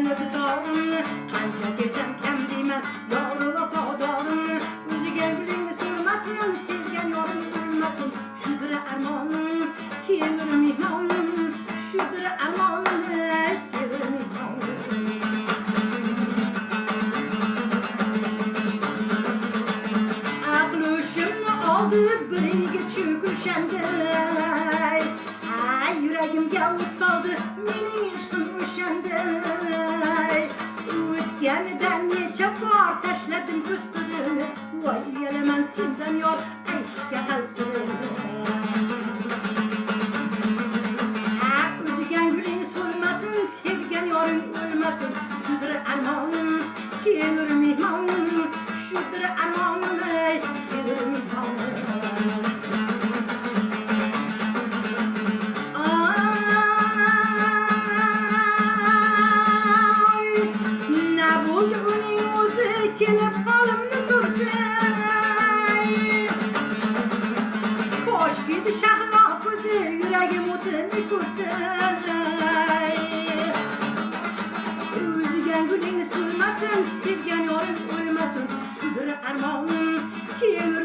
ko'zini tutorim, qancha sevsam kam deyman, yori vafodorim. O'ziga gulingni so'rmasin, sevgan yorim o'lmasin, shudir armonim, kelir mehmonim, shudir armonim, kelir mehmonim. Aqlushimni oldi biriga cho'kishanday, ay yuragimga o't soldi mening ishqim o'shanday. O'tganidan necha bor tashladim ko'zlarimni, voy uyalaman sendan yor aytishga qalbsirini. O'ziga gulingni so'rmasin, sevgan yoring o'lmasin, shudir armonim, kelir mehmonim, shudir armonim, kelir mehmonim. Kelib qolimni so'rsin, koshkidi shahlo ko'zi yuragim o'tini ko'rsin. O'ziga gulingni so'rmasin, sevgan yoring o'lmasin, shudir armonim, kelir